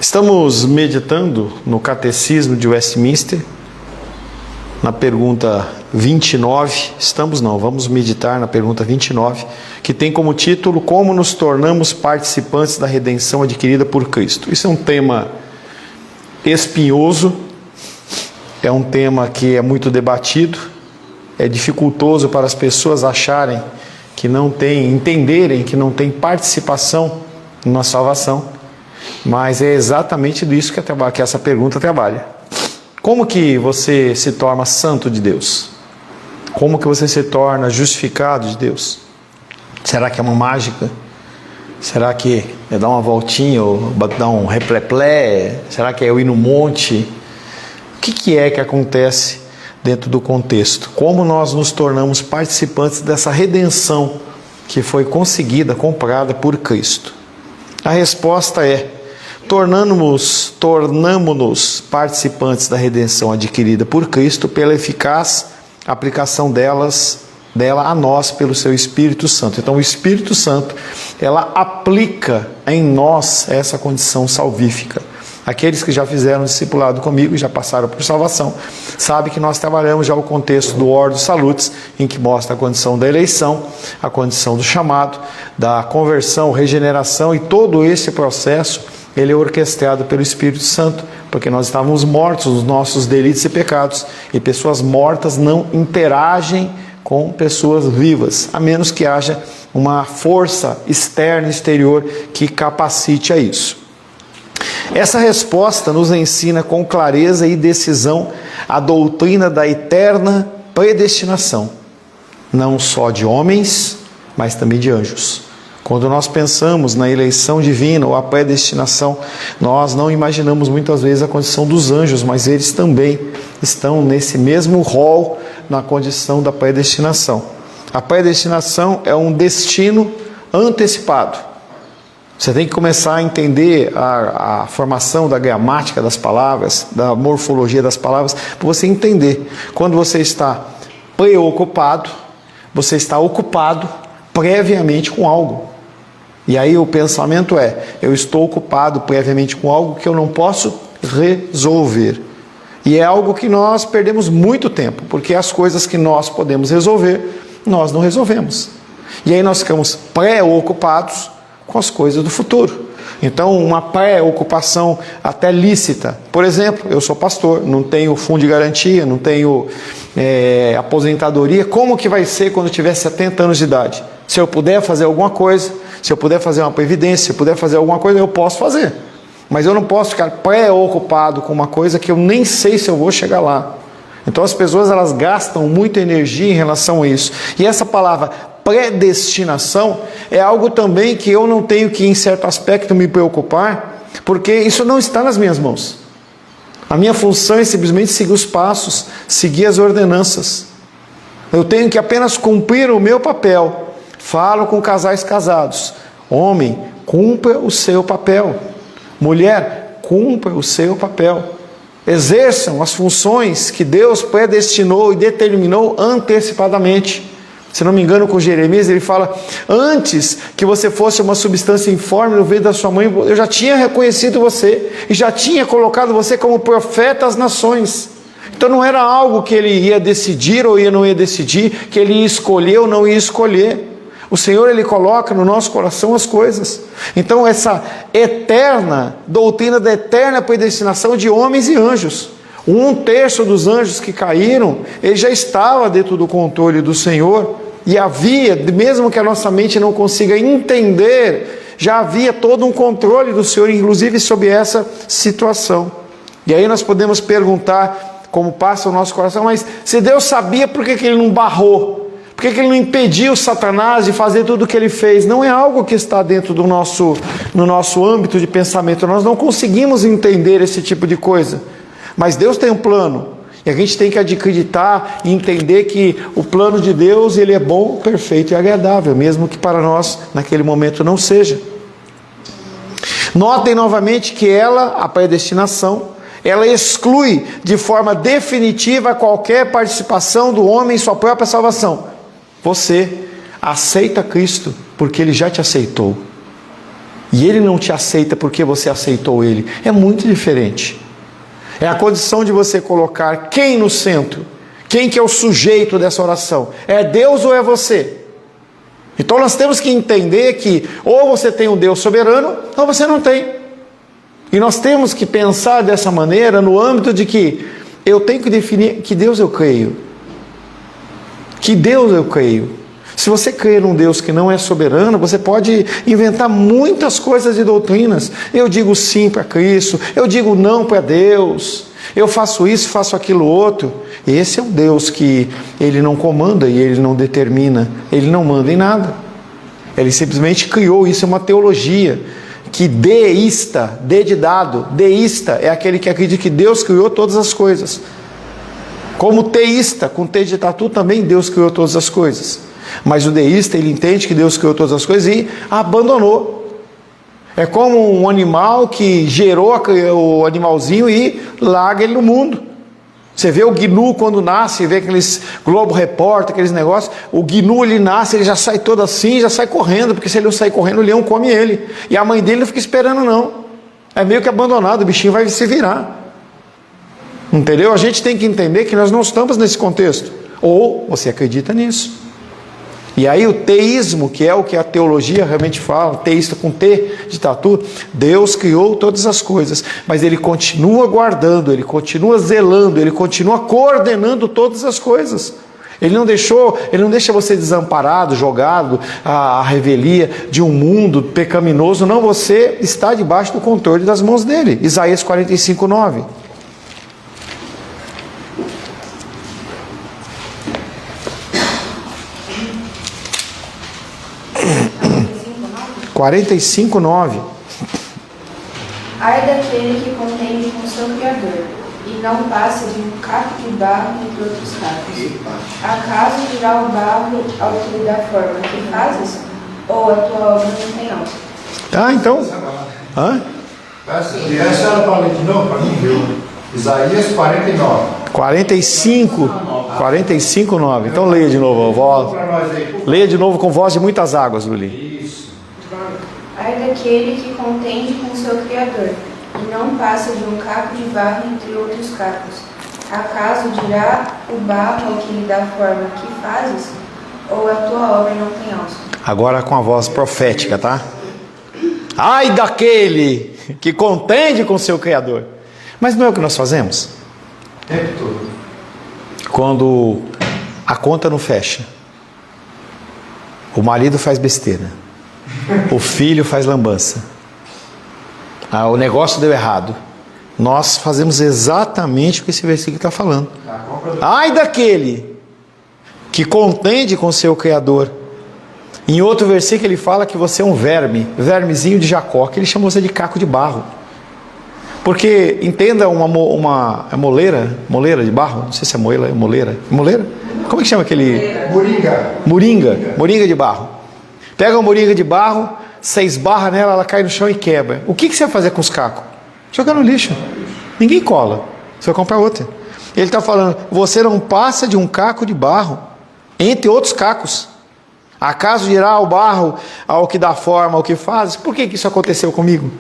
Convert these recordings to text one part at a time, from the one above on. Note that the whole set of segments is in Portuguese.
Estamos meditando no Catecismo de Westminster, na pergunta 29, vamos meditar na pergunta 29, que tem como título: Como nos tornamos participantes da redenção adquirida por Cristo. Isso é um tema espinhoso, é um tema que é muito debatido, é dificultoso para as pessoas acharem que não tem, entenderem que não tem participação na salvação, mas é exatamente disso que essa pergunta trabalha. Como que você se torna santo de Deus? Como que você se torna justificado de Deus? Será que é uma mágica? Será que é dar uma voltinha ou dar um repleplé? Será que é eu ir no monte? O que é que acontece dentro do contexto? Como nós nos tornamos participantes dessa redenção que foi conseguida, comprada por Cristo? A resposta é: tornamo-nos participantes da redenção adquirida por Cristo pela eficaz aplicação dela a nós pelo seu Espírito Santo. Então o Espírito Santo, ela aplica em nós essa condição salvífica. Aqueles que já fizeram discipulado comigo, já passaram por salvação, sabem que nós trabalhamos já o contexto do Ordo Salutis, em que mostra a condição da eleição, a condição do chamado, da conversão, regeneração, e todo esse processo ele é orquestrado pelo Espírito Santo, porque nós estávamos mortos nos nossos delitos e pecados, e pessoas mortas não interagem com pessoas vivas, a menos que haja uma força externa, exterior, que capacite a isso. Essa resposta nos ensina com clareza e decisão a doutrina da eterna predestinação, não só de homens, mas também de anjos. Quando nós pensamos na eleição divina ou a predestinação, nós não imaginamos muitas vezes a condição dos anjos, mas eles também estão nesse mesmo rol na condição da predestinação. A predestinação é um destino antecipado. Você tem que começar a entender a formação da gramática das palavras, da morfologia das palavras, para você entender. Quando você está preocupado, você está ocupado previamente com algo. E aí o pensamento é: eu estou ocupado previamente com algo que eu não posso resolver. E é algo que nós perdemos muito tempo, porque as coisas que nós podemos resolver, nós não resolvemos. E aí nós ficamos preocupados com as coisas do futuro. Então, uma pré-ocupação até lícita. Por exemplo, eu sou pastor, não tenho fundo de garantia, não tenho aposentadoria. Como que vai ser quando eu tiver 70 anos de idade? Se eu puder fazer alguma coisa, se eu puder fazer uma previdência, se eu puder fazer alguma coisa, eu posso fazer. Mas eu não posso ficar preocupado com uma coisa que eu nem sei se eu vou chegar lá. Então as pessoas, elas gastam muita energia em relação a isso. E essa palavra predestinação é algo também que eu não tenho que, em certo aspecto, me preocupar, porque isso não está nas minhas mãos. A minha função é simplesmente seguir os passos, seguir as ordenanças. Eu tenho que apenas cumprir o meu papel. Falo com casais casados: homem, cumpra o seu papel. Mulher, cumpra o seu papel. Exerçam as funções que Deus predestinou e determinou antecipadamente. Se não me engano, com Jeremias, ele fala: antes que você fosse uma substância informe no ventre da sua mãe, eu já tinha reconhecido você e já tinha colocado você como profeta às nações. Então não era algo que ele ia decidir ou não ia decidir, que ele ia escolher ou não ia escolher. O Senhor, ele coloca no nosso coração as coisas. Então essa eterna doutrina da eterna predestinação de homens e anjos. 1/3 dos anjos que caíram, ele já estava dentro do controle do Senhor, e havia, mesmo que a nossa mente não consiga entender, já havia todo um controle do Senhor, inclusive sobre essa situação. E aí nós podemos perguntar, como passa o nosso coração: mas se Deus sabia, por que ele não barrou? Por que ele não impediu Satanás de fazer tudo o que ele fez? Não é algo que está dentro no nosso âmbito de pensamento. Nós não conseguimos entender esse tipo de coisa. Mas Deus tem um plano, e a gente tem que acreditar e entender que o plano de Deus, ele é bom, perfeito e agradável, mesmo que para nós naquele momento não seja. Notem novamente que a predestinação, ela exclui de forma definitiva qualquer participação do homem em sua própria salvação. Você aceita Cristo porque ele já te aceitou. e ele não te aceita porque você aceitou ele. É muito diferente. É a condição de você colocar quem no centro? Quem que é o sujeito dessa oração? É Deus ou é você? Então nós temos que entender que ou você tem um Deus soberano ou você não tem. E nós temos que pensar dessa maneira no âmbito de que eu tenho que definir que Deus eu creio. Que Deus eu creio. Se você crer num Deus que não é soberano, você pode inventar muitas coisas de doutrinas. Eu digo sim para Cristo, eu digo não para Deus, eu faço isso, faço aquilo outro. Esse é um Deus que ele não comanda e ele não determina, ele não manda em nada. Ele simplesmente criou, isso é uma teologia. Que deísta, D de dado, deísta é aquele que acredita que Deus criou todas as coisas. Como teísta, com T de tatu, também Deus criou todas as coisas. Mas o deísta, ele entende que Deus criou todas as coisas e abandonou. É como um animal que gerou o animalzinho e larga ele no mundo. Você vê o gnu quando nasce, vê aqueles Globo Repórter, aqueles negócios, o gnu ele nasce, ele já sai todo assim, já sai correndo, porque se ele não sair correndo, o leão come ele. E a mãe dele não fica esperando não. É meio que abandonado, o bichinho vai se virar. Entendeu? A gente tem que entender que nós não estamos nesse contexto. Ou você acredita nisso. E aí o teísmo, que é o que a teologia realmente fala, teísta com T de tatu, Deus criou todas as coisas, mas Ele continua guardando, Ele continua zelando, Ele continua coordenando todas as coisas. Ele não deixa você desamparado, jogado à revelia de um mundo pecaminoso, não, você está debaixo do controle das mãos dEle. Isaías 45:9. 45:9. Ai daquele que contende com seu Criador, e não passa de um caco de barro entre outros cacos. Acaso dirá o barro ao que lhe dá forma, que fazes? Ou a tua obra não tem alça? Ah, então. Hã? Essa era para ler de novo, para mim, viu? Isaías 49. 45:9. Então leia de novo, voz. Leia de novo com voz de muitas águas, Luli. Ai daquele que contende com seu Criador, e não passa de um caco de barro entre outros cacos. Acaso dirá o barro ao que lhe dá forma, que fazes? Ou a tua obra não tem alça? Agora com a voz profética, tá? Ai daquele que contende com seu Criador. Mas não é o que nós fazemos? O tempo todo. Quando a conta não fecha, o marido faz besteira, o filho faz lambança, o negócio deu errado, nós fazemos exatamente o que esse versículo está falando. Ai daquele que contende com seu Criador. Em outro versículo ele fala que você é um vermezinho de Jacó, que ele chamou você de caco de barro. Porque, entenda, uma moleira de barro, não sei se é moleira, como é que chama aquele? Moringa de barro. Pega uma moringa de barro, você esbarra nela, ela cai no chão e quebra. O que você vai fazer com os cacos? Jogar no lixo. Ninguém cola, você vai comprar outra. Ele está falando, você não passa de um caco de barro, entre outros cacos. Acaso dirá o barro ao que dá forma, ao que faz? Por que isso aconteceu comigo?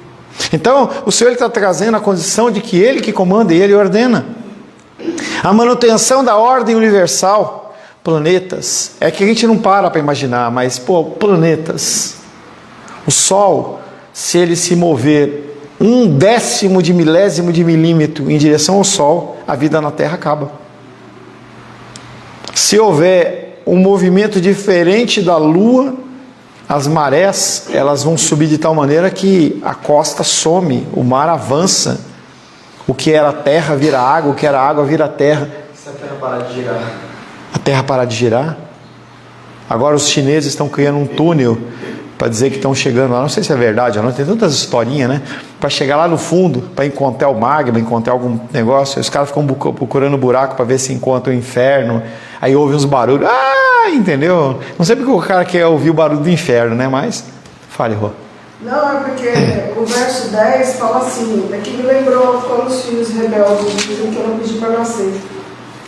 Então, o Senhor está trazendo a condição de que Ele que comanda e Ele ordena. A manutenção da ordem universal, planetas, é que a gente não para imaginar, mas, planetas. O Sol, se ele se mover 1/10 de milésimo de milímetro em direção ao Sol, a vida na Terra acaba. Se houver um movimento diferente da Lua, as marés, elas vão subir de tal maneira que a costa some, o mar avança, o que era terra vira água, o que era água vira terra. Se a Terra parar de girar. A Terra parar de girar? Agora os chineses estão criando um túnel para dizer que estão chegando lá, não sei se é verdade ou não, tem tantas historinhas, né? Para chegar lá no fundo, para encontrar o magma, encontrar algum negócio, os caras ficam procurando buraco para ver se encontram o inferno, aí ouve uns barulhos, entendeu? Não sei porque o cara quer ouvir o barulho do inferno, né? Mas, fale, Rô. Não, é porque o verso 10 fala assim, que me lembrou quando os filhos rebeldes dizem que eu não pedi para nascer.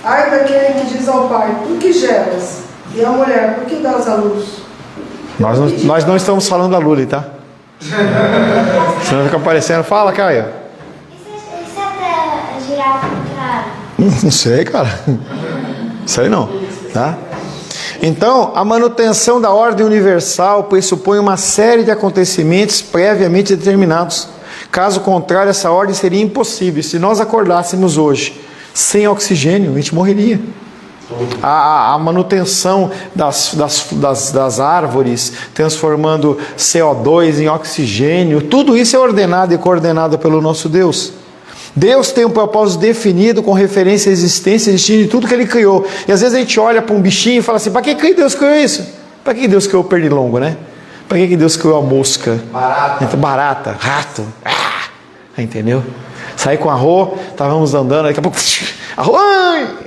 Ai daquele que diz ao pai, por que geras? E a mulher, por que dás à luz? Nós não estamos falando da Lully, tá? Senão fica aparecendo. Fala, Caio. E se até girar ao contrário? Não sei, cara. Sei não, tá? Então, a manutenção da ordem universal pressupõe uma série de acontecimentos previamente determinados. Caso contrário, essa ordem seria impossível. Se nós acordássemos hoje sem oxigênio, a gente morreria. A manutenção das árvores, transformando CO2 em oxigênio, tudo isso é ordenado e coordenado pelo nosso Deus. Deus tem um propósito definido com referência à existência e destino de tudo que Ele criou. E às vezes a gente olha para um bichinho e fala assim, para que Deus criou isso? Para que Deus criou o pernilongo, né? Para que Deus criou a mosca? Barata, rato. Entendeu? Saí com a Rô, estávamos andando, daqui a pouco, a Rô,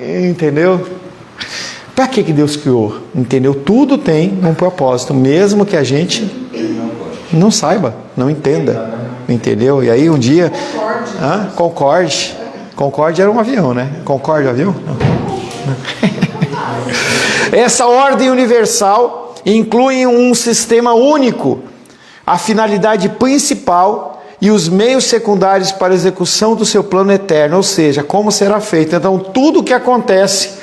entendeu? Para que Deus criou? Entendeu? Tudo tem um propósito, mesmo que a gente não saiba, não entenda. Entendeu? E aí um dia... Concorde. Concorde era um avião, né? Concorde, avião? Não. Essa ordem universal inclui um sistema único, a finalidade principal e os meios secundários para a execução do seu plano eterno, ou seja, como será feito. Então, tudo o que acontece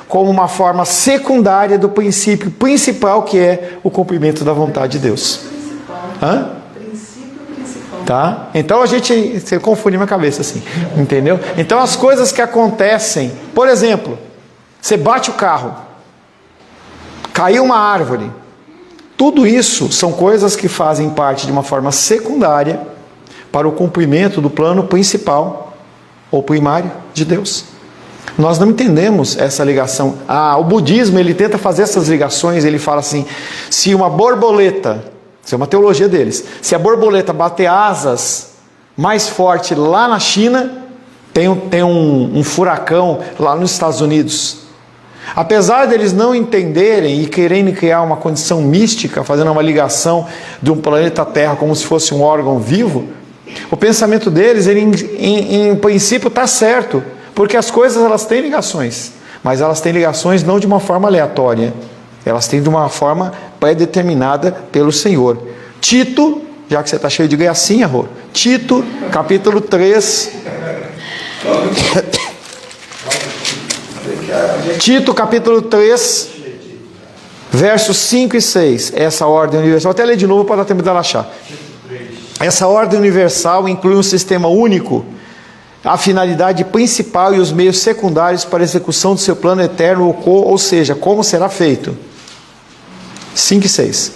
como uma forma secundária do princípio principal, que é o cumprimento da vontade de Deus. Princípio principal. Tá? Então você confunde minha cabeça assim, entendeu? Então as coisas que acontecem, por exemplo, você bate o carro, caiu uma árvore, tudo isso são coisas que fazem parte de uma forma secundária para o cumprimento do plano principal ou primário de Deus. Nós não entendemos essa ligação. O budismo, ele tenta fazer essas ligações, ele fala assim, se uma borboleta, isso é uma teologia deles, se a borboleta bater asas mais forte lá na China, tem um furacão lá nos Estados Unidos. Apesar deles não entenderem e quererem criar uma condição mística, fazendo uma ligação de um planeta Terra como se fosse um órgão vivo, o pensamento deles, ele em princípio está certo, porque as coisas elas têm ligações, mas elas têm ligações não de uma forma aleatória, elas têm de uma forma pré-determinada pelo Senhor. Tito, já que você está cheio de gracinha, Rô, Tito, capítulo 3. Tito, capítulo 3, versos 5 e 6. Essa ordem universal, até ler de novo para dar tempo de ela achar. Essa ordem universal inclui um sistema único, a finalidade principal e os meios secundários para a execução do seu plano eterno, ou seja, como será feito. 5 e 6.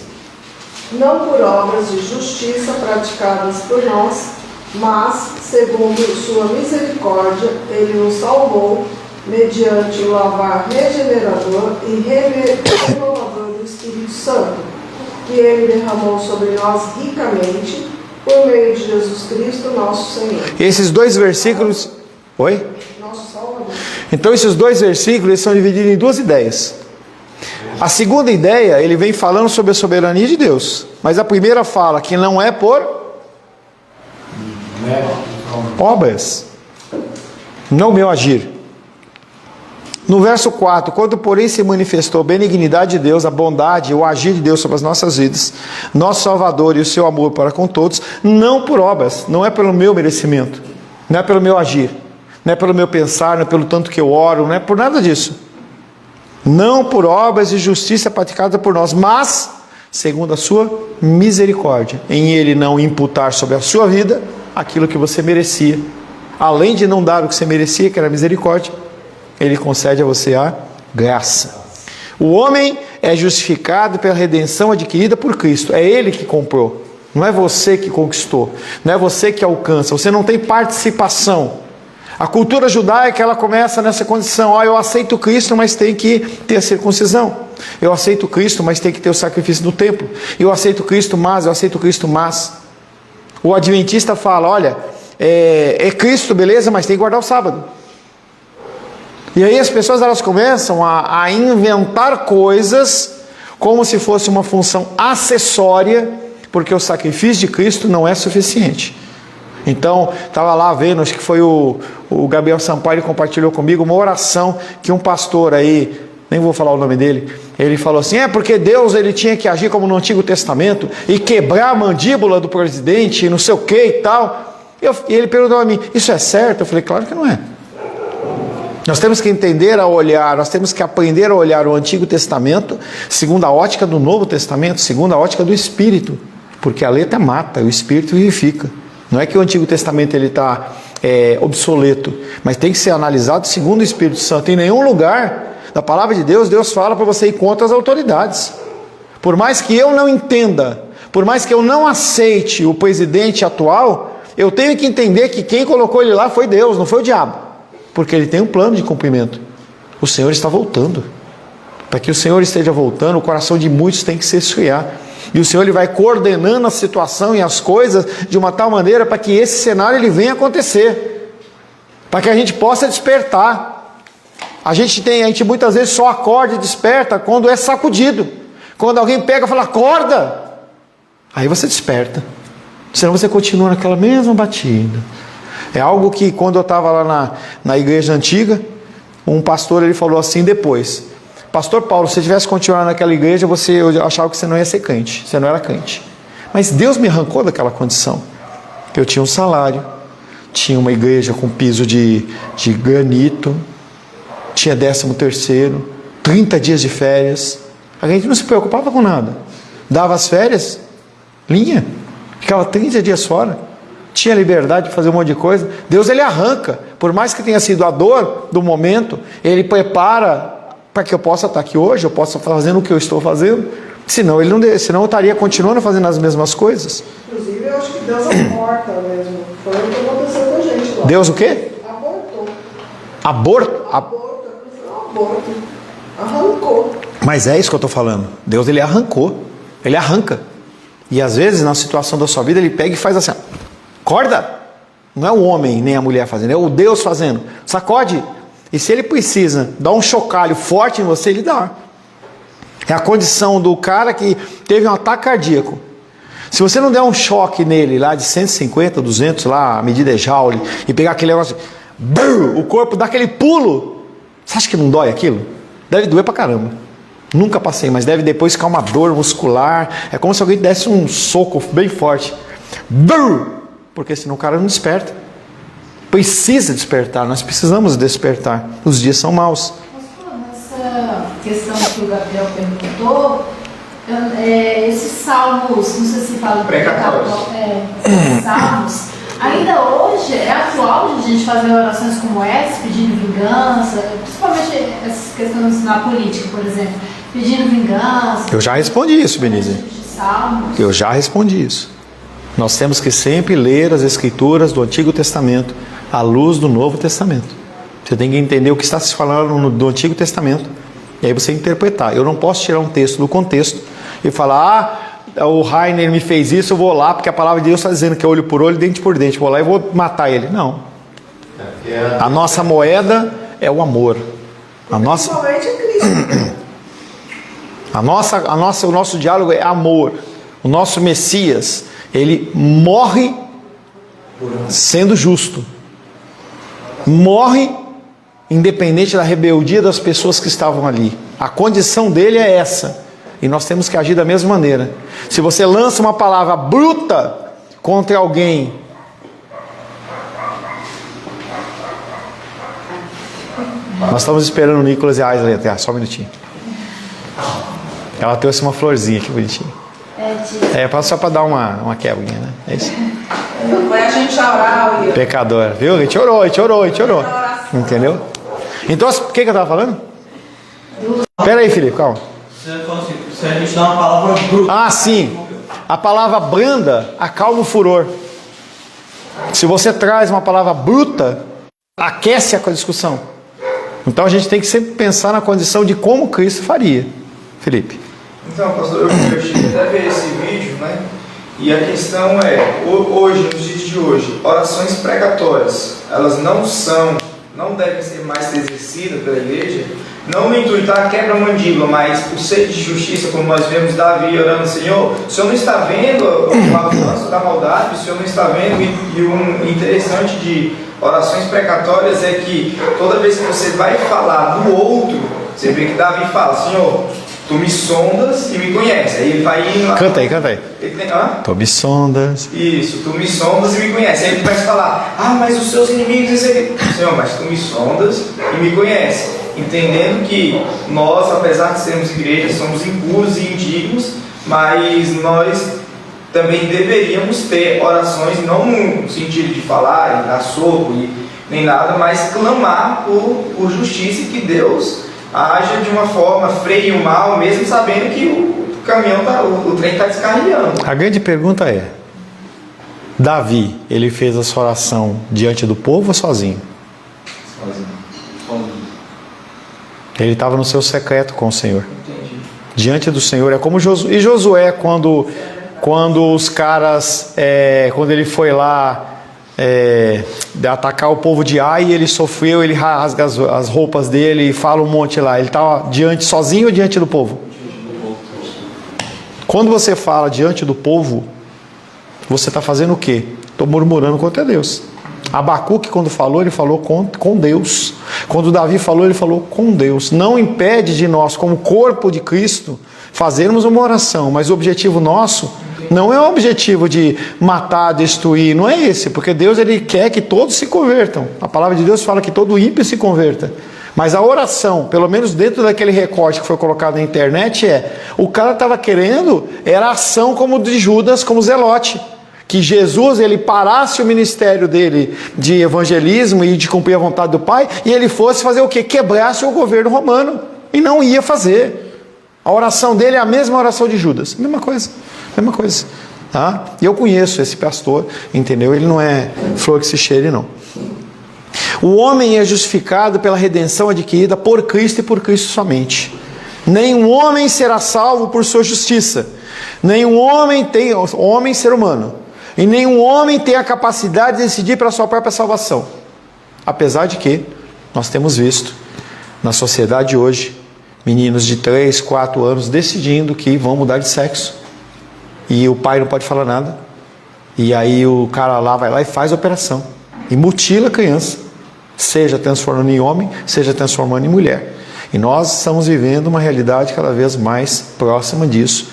Não por obras de justiça praticadas por nós, mas, segundo sua misericórdia, Ele nos salvou, mediante o lavar regenerador e renovador do Espírito Santo, que Ele derramou sobre nós ricamente, por meio de Jesus Cristo, nosso Senhor. Esses dois versículos... Oi? Nosso Salvador. Então esses dois versículos eles são divididos em duas ideias. A segunda ideia, ele vem falando sobre a soberania de Deus. Mas a primeira fala que não é por obras, não o meu agir. No verso 4, quando porém se manifestou a benignidade de Deus, a bondade, o agir de Deus sobre as nossas vidas, nosso Salvador e o seu amor para com todos, não por obras, não é pelo meu merecimento, não é pelo meu agir, não é pelo meu pensar, não é pelo tanto que eu oro, não é por nada disso. Não por obras de justiça praticada por nós, mas segundo a sua misericórdia, em Ele não imputar sobre a sua vida aquilo que você merecia, além de não dar o que você merecia, que era a misericórdia, Ele concede a você a graça. O homem é justificado pela redenção adquirida por Cristo. É Ele que comprou. Não é você que conquistou. Não é você que alcança. Você não tem participação. A cultura judaica, ela começa nessa condição. Eu aceito Cristo, mas tem que ter a circuncisão. Eu aceito Cristo, mas tem que ter o sacrifício do templo. Eu aceito Cristo, mas... O adventista fala, olha, é Cristo, beleza, mas tem que guardar o sábado. E aí as pessoas elas começam a inventar coisas como se fosse uma função acessória, porque o sacrifício de Cristo não é suficiente. Então, estava lá vendo, acho que foi o Gabriel Sampaio, ele compartilhou comigo uma oração que um pastor aí, nem vou falar o nome dele, Ele falou assim, porque Deus ele tinha que agir como no Antigo Testamento e quebrar a mandíbula do presidente, não sei o que e tal. E ele perguntou a mim, isso é certo? Eu falei, claro que não é. Nós temos que entender a olhar, nós temos que aprender a olhar o Antigo Testamento segundo a ótica do Novo Testamento, segundo a ótica do Espírito, porque a letra mata, o Espírito vivifica. Não é que o Antigo Testamento ele está obsoleto, mas tem que ser analisado segundo o Espírito Santo. Em nenhum lugar da palavra de Deus, Deus fala para você ir contra as autoridades. Por mais que eu não entenda, por mais que eu não aceite o presidente atual, eu tenho que entender que quem colocou ele lá foi Deus, não foi o diabo. Porque ele tem um plano de cumprimento. O Senhor está voltando. Para que o Senhor esteja voltando, o coração de muitos tem que se esfriar. E o Senhor ele vai coordenando a situação e as coisas de uma tal maneira para que esse cenário ele venha acontecer. Para que a gente possa despertar. A gente muitas vezes só acorda e desperta quando é sacudido. Quando alguém pega e fala, acorda! Aí você desperta. Senão você continua naquela mesma batida. É algo que quando eu estava lá na igreja antiga, um pastor ele falou assim depois, pastor Paulo, se você tivesse continuado naquela igreja, eu achava que você não ia ser crente, você não era crente. Mas Deus me arrancou daquela condição. Eu tinha um salário, tinha uma igreja com piso de granito, tinha 13º, 30 dias de férias. A gente não se preocupava com nada. Dava as férias, linha, ficava 30 dias fora. Tinha liberdade de fazer um monte de coisa. Deus ele arranca, por mais que tenha sido a dor do momento, ele prepara para que eu possa estar aqui hoje, eu possa fazendo o que eu estou fazendo. Senão eu estaria continuando fazendo as mesmas coisas. Inclusive eu acho que Deus aborta mesmo. Foi o que aconteceu com a gente lá. Deus o quê? Abortou. Aborto? Arrancou. Mas é isso que eu estou falando. Deus ele arrancou. Ele arranca. E às vezes na situação da sua vida ele pega e faz assim, acorda! Não é o homem nem a mulher fazendo, é o Deus fazendo. Sacode. E se ele precisa dar um chocalho forte em você, ele dá. É a condição do cara que teve um ataque cardíaco. Se você não der um choque nele lá de 150, 200, lá, a medida é Joule, e pegar aquele negócio, o corpo dá aquele pulo. Você acha que não dói aquilo? Deve doer pra caramba. Nunca passei, mas deve depois ficar uma dor muscular. É como se alguém desse um soco bem forte. Porque senão o cara não desperta. Precisa despertar, nós precisamos despertar. Os dias são maus. Nessa questão que o Gabriel perguntou, esses salmos, não sei se fala salmos, ainda hoje é atual de a gente fazer orações como essa, pedindo vingança, principalmente essas questões na política, por exemplo, pedindo vingança. Eu já respondi isso, Benise. Eu já respondi isso. Nós temos que sempre ler as Escrituras do Antigo Testamento à luz do Novo Testamento. Você tem que entender o que está se falando do Antigo Testamento e aí você interpretar. Eu não posso tirar um texto do contexto e falar, o Rainer me fez isso, eu vou lá porque a palavra de Deus está dizendo que é olho por olho, dente por dente, vou lá e vou matar ele. Não. A nossa moeda é o amor. Principalmente é Cristo. O nosso diálogo é amor. O nosso Messias, ele morre sendo justo. Morre independente da rebeldia das pessoas que estavam ali. A condição dele é essa. E nós temos que agir da mesma maneira. Se você lança uma palavra bruta contra alguém, nós estamos esperando o Nicolas e a Aisla até. Só um minutinho. Ela trouxe uma florzinha aqui bonitinha. Só para dar uma quebrinha, né? É isso. Foi a gente orar. Pecador, viu? A gente orou. Entendeu? Então, o que eu estava falando? Espera aí, Felipe, calma. Você falou assim, se a gente dá uma palavra bruta. Ah, sim. A palavra branda acalma o furor. Se você traz uma palavra bruta, aquece a discussão. Então a gente tem que sempre pensar na condição de como Cristo faria. Felipe. Então, pastor, eu cheguei até ver esse vídeo, né? E a questão é, hoje, nos dias de hoje, orações pregatórias, elas não devem ser mais exercidas pela igreja, não no intuito da quebra-mandíbula, mas por sede de justiça, como nós vemos Davi orando, Senhor, o Senhor não está vendo o avanço da maldade, o Senhor não está vendo, e o interessante de orações pregatórias é que toda vez que você vai falar do outro, você vê que Davi fala, Senhor, Tu me sondas e me conheces. Aí ele vai indo lá. Canta aí, canta aí. Ele tem, hã? Tu me sondas. Isso, tu me sondas e me conheces. Aí ele começa a falar, mas os seus inimigos, isso aqui. Senhor, mas tu me sondas e me conheces. Entendendo que nós, apesar de sermos igreja, somos impuros e indignos, mas nós também deveríamos ter orações, não no sentido de falar e dar soco e nem nada, mas clamar por justiça e que Deus haja de uma forma, freie o mal, mesmo sabendo que o caminhão o trem está descarrilhando. A grande pergunta é: Davi, ele fez essa oração diante do povo ou sozinho? Ele estava no seu secreto com o Senhor. Entendi. Diante do Senhor. É como Josué. E Josué, quando os caras, quando ele foi lá atacar o povo de Ai, ele sofreu, ele rasga as roupas dele e fala um monte lá. Ele estava sozinho ou diante do povo? Quando você fala diante do povo, você está fazendo o quê? Estou murmurando contra Deus. Abacuque, quando falou, ele falou com Deus. Quando Davi falou, ele falou com Deus. Não impede de nós, como corpo de Cristo, fazermos uma oração, mas o objetivo nosso não é o objetivo de matar, destruir, não é esse, porque Deus, ele quer que todos se convertam. A palavra de Deus fala que todo ímpio se converta. Mas a oração, pelo menos dentro daquele recorte que foi colocado na internet, o cara estava querendo, era a ação como de Judas, como Zelote. Que Jesus, ele parasse o ministério dele de evangelismo e de cumprir a vontade do Pai, e ele fosse fazer o quê? Quebrasse o governo romano. E não ia fazer. A oração dele é a mesma oração de Judas. Mesma coisa. Tá? E eu conheço esse pastor, entendeu? Ele não é flor que se cheire, não. O homem é justificado pela redenção adquirida por Cristo e por Cristo somente. Nenhum homem será salvo por sua justiça. Nenhum homem ser humano. E nenhum homem tem a capacidade de decidir pela sua própria salvação. Apesar de que nós temos visto na sociedade hoje meninos de 3, 4 anos decidindo que vão mudar de sexo. E o pai não pode falar nada. E aí o cara lá vai lá e faz a operação. E mutila a criança. Seja transformando em homem, seja transformando em mulher. E nós estamos vivendo uma realidade cada vez mais próxima disso.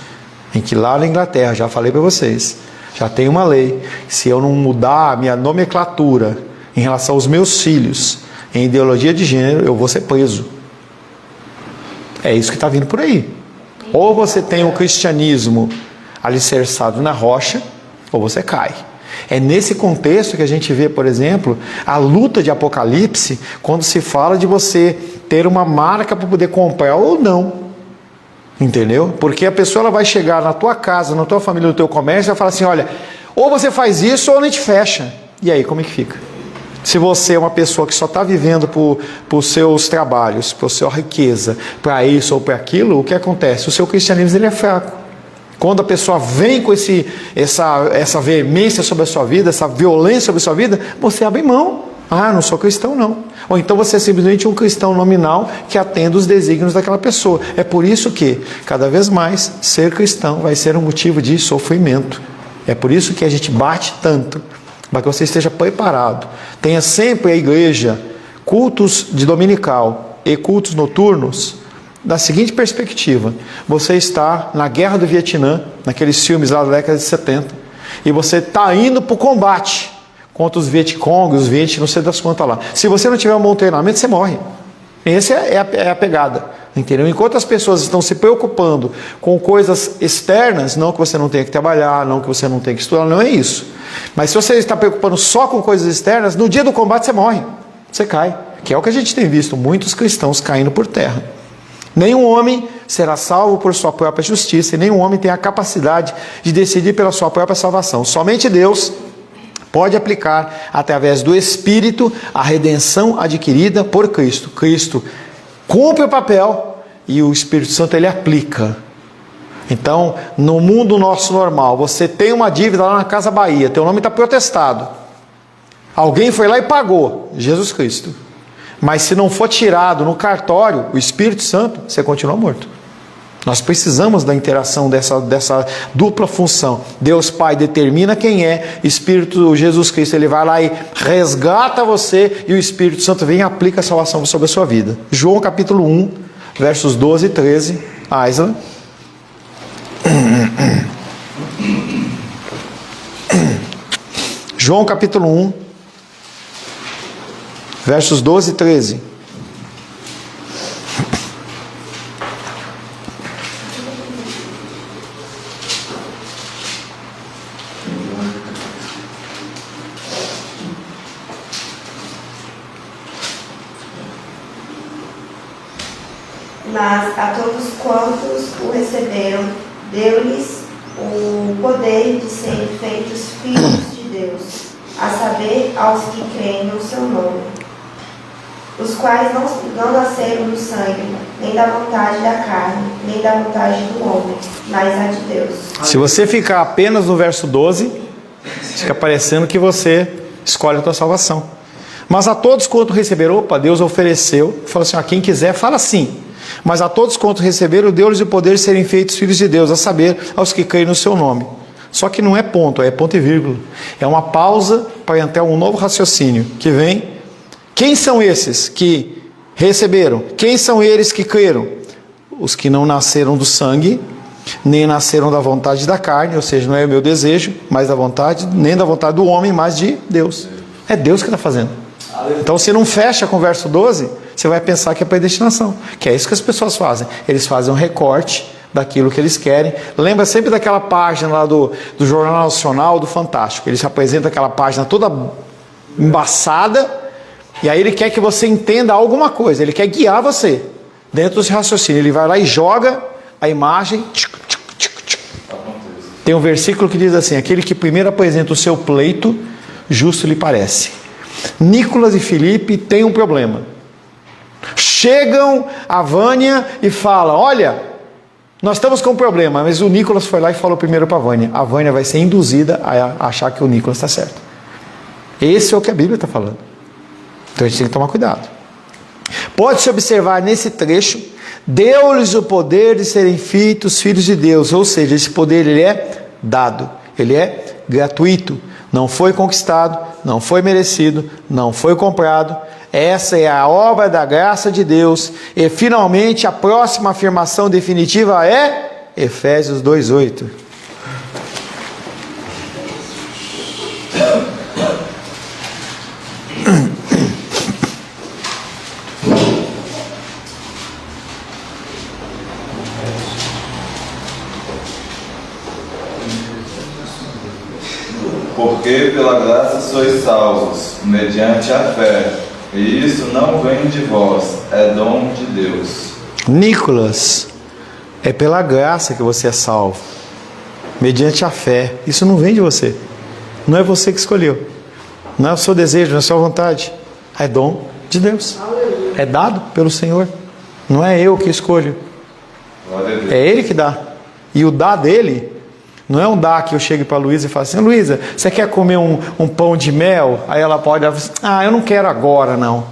Em que lá na Inglaterra, já falei para vocês, já tem uma lei. Se eu não mudar a minha nomenclatura em relação aos meus filhos em ideologia de gênero, eu vou ser preso. É isso que está vindo por aí. Ou você tem o cristianismo alicerçado na rocha, ou você cai. É nesse contexto que a gente vê, por exemplo, a luta de Apocalipse, quando se fala de você ter uma marca para poder comprar ou não. Entendeu? Porque a pessoa ela vai chegar na tua casa, na tua família, no teu comércio e vai falar assim, olha, ou você faz isso ou a gente fecha. E aí, como é que fica? Se você é uma pessoa que só está vivendo por seus trabalhos, por sua riqueza, para isso ou para aquilo, o que acontece? O seu cristianismo ele é fraco. Quando a pessoa vem com essa veemência sobre a sua vida, essa violência sobre a sua vida, você abre mão. Não sou cristão não. Ou então você é simplesmente um cristão nominal que atende os desígnios daquela pessoa. É por isso que, cada vez mais, ser cristão vai ser um motivo de sofrimento. É por isso que a gente bate tanto, para que você esteja preparado. Tenha sempre a igreja, cultos de dominical e cultos noturnos, da seguinte perspectiva: você está na guerra do Vietnã, naqueles filmes lá da década de 70, e você está indo para o combate contra os Vietcong, os Viet, não sei das quantas lá. Se você não tiver um bom treinamento, você morre. Essa é a pegada, entendeu? Enquanto as pessoas estão se preocupando com coisas externas, não que você não tenha que trabalhar, não que você não tenha que estudar, não é isso. Mas se você está preocupando só com coisas externas, no dia do combate você morre, você cai. Que é o que a gente tem visto, muitos cristãos caindo por terra. Nenhum homem será salvo por sua própria justiça, e nenhum homem tem a capacidade de decidir pela sua própria salvação. Somente Deus pode aplicar, através do Espírito, a redenção adquirida por Cristo. Cristo cumpre o papel e o Espírito Santo ele aplica. Então, no mundo nosso normal, você tem uma dívida lá na Casa Bahia, teu nome está protestado. Alguém foi lá e pagou, Jesus Cristo. Mas se não for tirado no cartório o Espírito Santo, você continua morto. Nós precisamos da interação dessa dupla função. Deus Pai determina quem é, Espírito Jesus Cristo, ele vai lá e resgata você, e o Espírito Santo vem e aplica a salvação sobre a sua vida. João capítulo 1, versos 12 e 13, Aisla. João capítulo 1, versos 12 e 13. Mas a todos quantos o receberam, deu-lhes o poder de serem feitos filhos de Deus, a saber, aos que creem no seu nome, os quais não nasceram do sangue, nem da vontade da carne, nem da vontade do homem, mas a de Deus. Se você ficar apenas no verso 12, fica parecendo que você escolhe a tua salvação. Mas a todos quanto receberam, opa, Deus ofereceu, falou assim, quem quiser, fala sim. Mas a todos quanto receberam, deu-lhes o poder de serem feitos filhos de Deus, a saber, aos que creem no seu nome. Só que não é ponto, é ponto e vírgula. É uma pausa para entrar um novo raciocínio, que vem. Quem são esses que receberam? Quem são eles que creram? Os que não nasceram do sangue, nem nasceram da vontade da carne, ou seja, não é o meu desejo, mas da vontade, nem da vontade do homem, mas de Deus. É Deus que está fazendo. Então, se não fecha com o verso 12, você vai pensar que é predestinação, que é isso que as pessoas fazem. Eles fazem um recorte daquilo que eles querem. Lembra sempre daquela página lá do Jornal Nacional, do Fantástico. Eles apresentam aquela página toda embaçada, e aí ele quer que você entenda alguma coisa, ele quer guiar você dentro dos raciocínios. Ele vai lá e joga a imagem. Tem um versículo que diz assim: aquele que primeiro apresenta o seu pleito, justo lhe parece. Nicolas e Felipe têm um problema. Chegam a Vânia e falam: olha, nós estamos com um problema. Mas o Nicolas foi lá e falou primeiro para a Vânia. A Vânia vai ser induzida a achar que o Nicolas está certo. Esse é o que a Bíblia está falando. Então a gente tem que tomar cuidado. Pode-se observar nesse trecho: deu-lhes o poder de serem feitos filhos de Deus. Ou seja, esse poder ele é dado, ele é gratuito. Não foi conquistado, não foi merecido, não foi comprado. Essa é a obra da graça de Deus. E finalmente a próxima afirmação definitiva é Efésios 2:8. Porque pela graça sois salvos, mediante a fé, e isso não vem de vós, é dom de Deus. Nicolas, é pela graça que você é salvo, mediante a fé. Isso não vem de você, não é você que escolheu, não é o seu desejo, não é a sua vontade, é dom de Deus, é dado pelo Senhor, não é eu que escolho, é Ele que dá. E o dá dele não é um dá que eu chego para a Luísa e falo assim: Luísa, você quer comer um pão de mel? Aí ela pode falar: eu não quero agora não.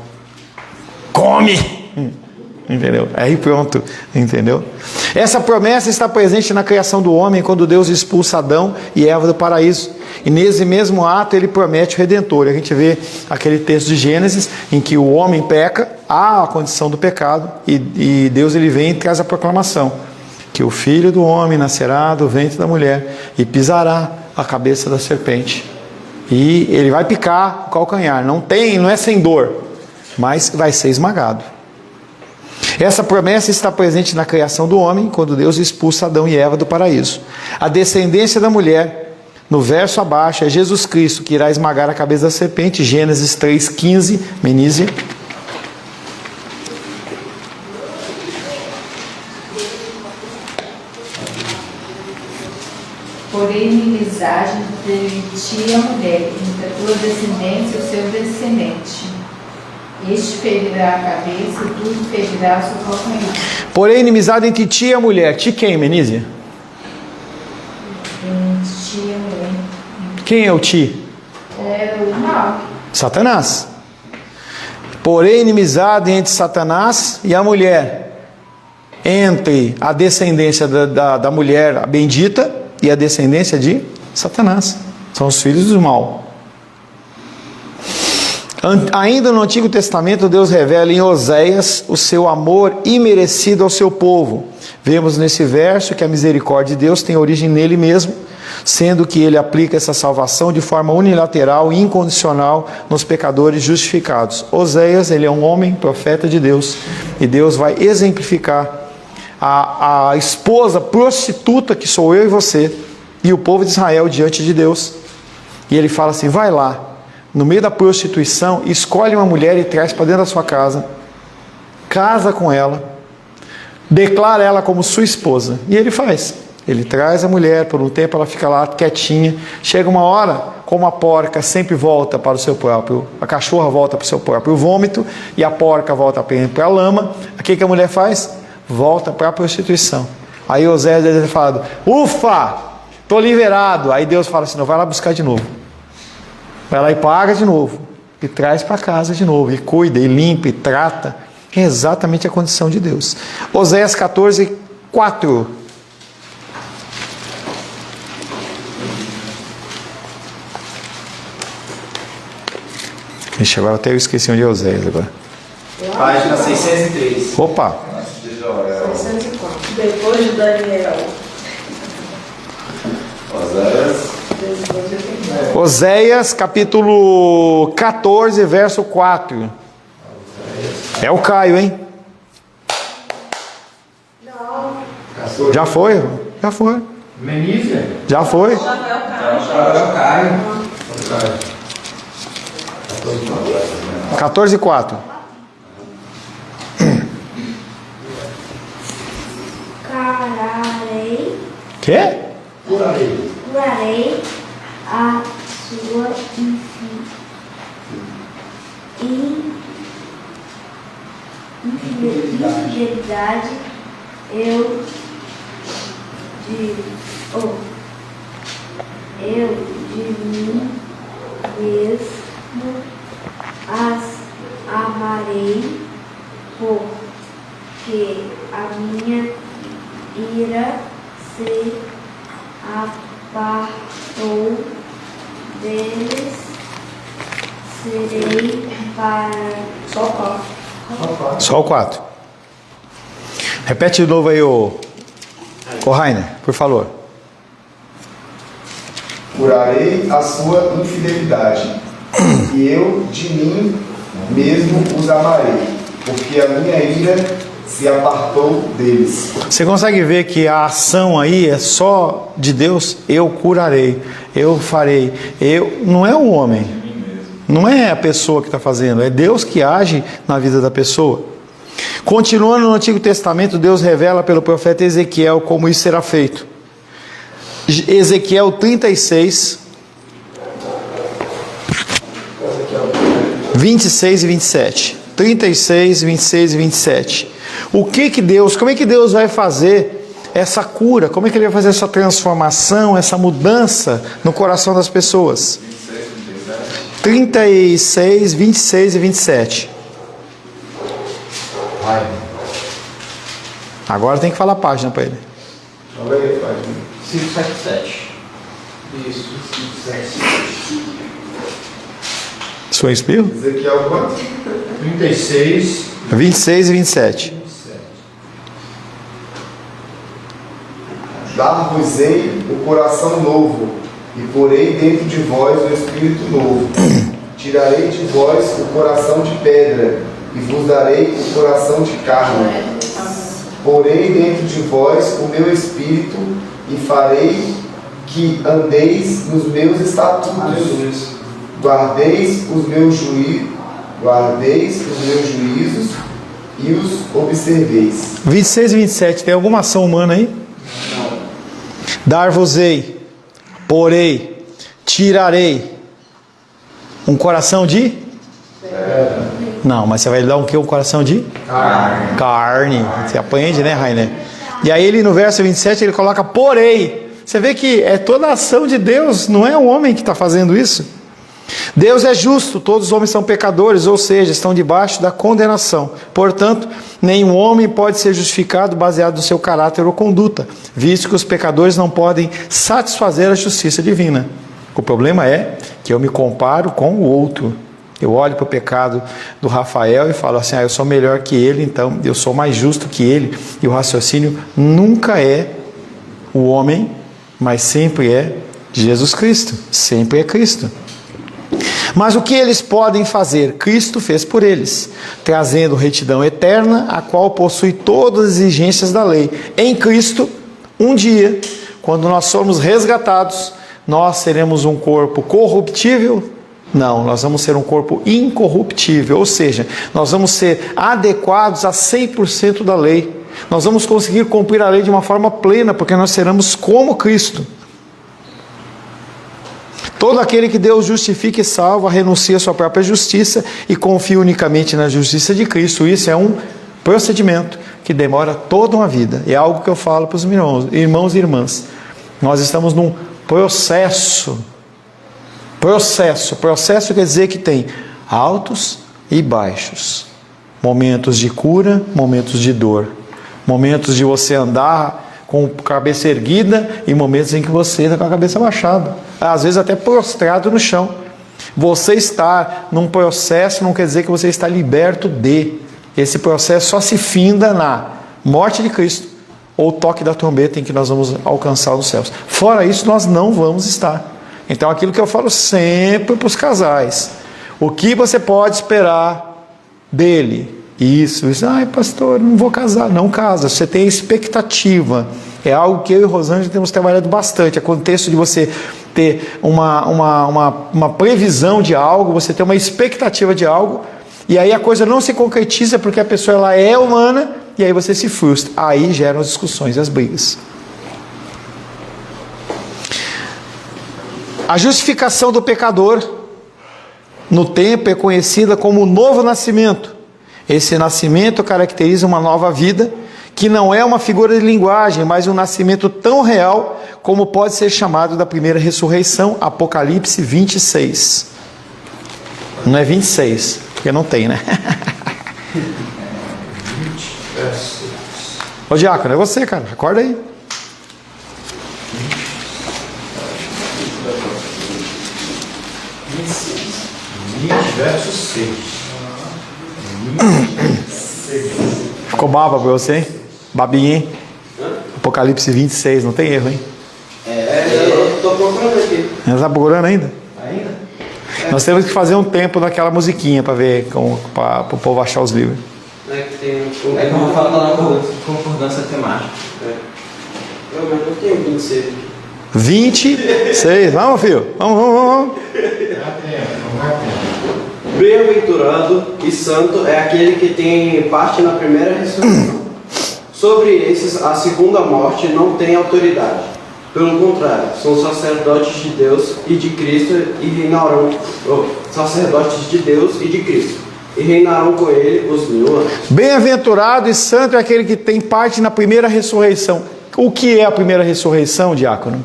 Come! Entendeu? Aí pronto, entendeu? Essa promessa está presente na criação do homem, quando Deus expulsa Adão e Eva do paraíso. E nesse mesmo ato ele promete o Redentor. A gente vê aquele texto de Gênesis em que o homem peca, há a condição do pecado, e Deus ele vem e traz a proclamação que o filho do homem nascerá do ventre da mulher e pisará a cabeça da serpente. E ele vai picar o calcanhar. Não é sem dor, mas vai ser esmagado. Essa promessa está presente na criação do homem, quando Deus expulsa Adão e Eva do paraíso. A descendência da mulher, no verso abaixo, é Jesus Cristo, que irá esmagar a cabeça da serpente. Gênesis 3,15, Menísia. Porém, inimizade entre ti e a mulher, entre a tua descendência e o seu descendente. Este ferirá a cabeça e tu ferirás o calcanhar. Porém, inimizade entre ti e a mulher. Ti quem, Menísia? Entre ti e a mulher. Quem é o ti? É o mal. Satanás. Porém, inimizade entre Satanás e a mulher. Entre a descendência da mulher, a bendita, e a descendência de Satanás. São os filhos do mal. Ainda no Antigo Testamento, Deus revela em Oséias o seu amor imerecido ao seu povo. Vemos nesse verso que a misericórdia de Deus tem origem nele mesmo, sendo que ele aplica essa salvação de forma unilateral e incondicional nos pecadores justificados. Oséias, ele é um homem, profeta de Deus, e Deus vai exemplificar a esposa prostituta que sou eu e você, e o povo de Israel diante de Deus. E ele fala assim: vai lá, no meio da prostituição, escolhe uma mulher e traz para dentro da sua casa, casa com ela, declara ela como sua esposa. E ele faz. Ele traz a mulher, por um tempo ela fica lá quietinha. Chega uma hora, como a porca sempre volta para o seu próprio, a cachorra volta para o seu próprio vômito, e a porca volta para a lama, o que a mulher faz? Volta para a prostituição. Aí Oséias deve ter falado: ufa, estou liberado. Aí Deus fala assim: não, vai lá buscar de novo. Vai lá e paga de novo, e traz para casa de novo, e cuida, e limpa, e trata. É exatamente a condição de Deus. Oséias 14, 4. Ixi, agora até eu esqueci onde é Oséias agora. Página 603. Opa! 604. Depois de Daniel. Oséias capítulo 14, verso 4. É o Caio, hein? Não. Já foi? Já foi. Menícia? Já foi. Rafael Caio. 14, 4. Quê? Curarei a sua infidelidade. Eu de mim mesmo as amarei, porque a minha ira se apartou deles, serei para... Só o 4. Repete de novo aí, ô Rainer, por favor. Curarei a sua infidelidade, e eu de mim mesmo os amarei, porque a minha ira se apartou deles. Você consegue ver que a ação aí é só de Deus? Eu curarei, eu farei. Não é o homem, não é a pessoa que está fazendo, é Deus que age na vida da pessoa. Continuando no Antigo Testamento, Deus revela pelo profeta Ezequiel como isso será feito. Ezequiel 36, 26 e 27. 36, 26 e 27. Como é que Deus vai fazer essa cura? Como é que Ele vai fazer essa transformação, essa mudança no coração das pessoas? 36, 26 e 27. Agora tem que falar a página para ele. 577. Isso, 577. Sua espirro? Ezequiel quanto? 36. 26 e 27. Dar-vos-ei o coração novo, e porei dentro de vós o espírito novo. Tirarei de vós o coração de pedra, e vos darei o coração de carne. Porei dentro de vós o meu espírito, e farei que andeis nos meus estatutos. Guardeis os meus juízos e os observeis. 26 e 27, tem alguma ação humana aí? Não. Dar-vos-ei, porei, tirarei um coração de? Não, mas você vai dar um quê? Um coração de? Carne. Você aprende, né, Rainer? E aí ele no verso 27 ele coloca porei. Você vê que é toda a ação de Deus, não é o homem que está fazendo isso. Deus é justo, todos os homens são pecadores, ou seja, estão debaixo da condenação. Portanto, nenhum homem pode ser justificado baseado no seu caráter ou conduta, visto que os pecadores não podem satisfazer a justiça divina. O problema é que eu me comparo com o outro. Eu olho para o pecado do Rafael e falo assim, eu sou melhor que ele, então eu sou mais justo que ele. E o raciocínio nunca é o homem, mas sempre é Jesus Cristo, sempre é Cristo. Mas o que eles podem fazer? Cristo fez por eles, trazendo retidão eterna, a qual possui todas as exigências da lei. Em Cristo, um dia, quando nós formos resgatados, nós seremos um corpo corruptível? Não, nós vamos ser um corpo incorruptível, ou seja, nós vamos ser adequados a 100% da lei. Nós vamos conseguir cumprir a lei de uma forma plena, porque nós seremos como Cristo. Todo aquele que Deus justifica e salva, renuncia à sua própria justiça e confia unicamente na justiça de Cristo. Isso é um procedimento que demora toda uma vida. É algo que eu falo para os irmãos e irmãs. Nós estamos num processo. Processo quer dizer que tem altos e baixos. Momentos de cura, momentos de dor. Momentos de você andar com a cabeça erguida e momentos em que você está com a cabeça baixada. Às vezes até prostrado no chão. Você estar num processo não quer dizer que você está liberto de. Esse processo só se finda na morte de Cristo ou o toque da trombeta em que nós vamos alcançar os céus. Fora isso, nós não vamos estar. Então, aquilo que eu falo sempre para os casais. O que você pode esperar dele? Isso. Ai, pastor, não vou casar. Não casa, você tem expectativa. É algo que eu e Rosângela temos trabalhado bastante. É contexto de você ter uma previsão de algo, você ter uma expectativa de algo, e aí a coisa não se concretiza porque a pessoa ela é humana, e aí você se frustra. Aí geram as discussões e as brigas. A justificação do pecador no tempo é conhecida como o novo nascimento. Esse nascimento caracteriza uma nova vida, que não é uma figura de linguagem, mas um nascimento tão real como pode ser chamado da primeira ressurreição, Apocalipse 26. Não é 26, porque não tem, né? Ô Diácono, é você, cara, acorda aí. 20, verso 6. Ficou baba pra você, hein? Babinha, hein? Apocalipse 26, não tem erro, hein? Eu tô procurando aqui. Você está procurando ainda? Ainda? Nós temos que fazer um tempo naquela musiquinha para ver, para o povo achar os livros. É como fala lá concordância temática. Eu não tenho 26. 26, vamos, filho? Vamos. Bem-aventurado e santo é aquele que tem parte na primeira ressurreição. Sobre esses, a segunda morte não tem autoridade. Pelo contrário, são sacerdotes de Deus e de Cristo e reinarão. Sacerdotes de Deus e de Cristo e reinarão com ele os 1000 anos. Bem-aventurado e santo é aquele que tem parte na primeira ressurreição. O que é a primeira ressurreição, diácono?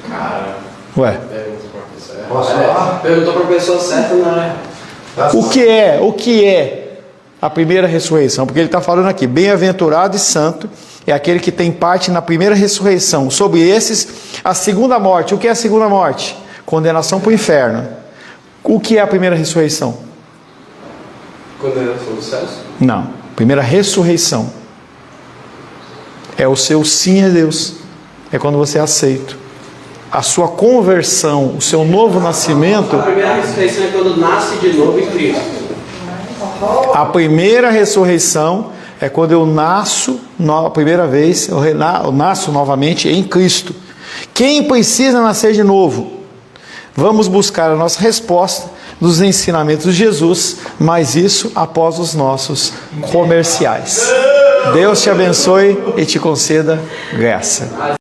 Cara. Ué. Posso falar? Perguntou para a pessoa certa, não é? O que é a primeira ressurreição? Porque ele está falando aqui, bem-aventurado e santo é aquele que tem parte na primeira ressurreição. Sobre esses, a segunda morte. O que é a segunda morte? Condenação para o inferno. O que é a primeira ressurreição? Condenação dos céus? Não. Primeira ressurreição é o seu sim a Deus. É quando você é aceito. A sua conversão, o seu novo nascimento. A primeira ressurreição é quando nasce de novo em Cristo. A primeira ressurreição é quando eu nasço, a primeira vez, eu nasço novamente em Cristo. Quem precisa nascer de novo? Vamos buscar a nossa resposta nos ensinamentos de Jesus, mas isso após os nossos comerciais. Deus te abençoe e te conceda graça.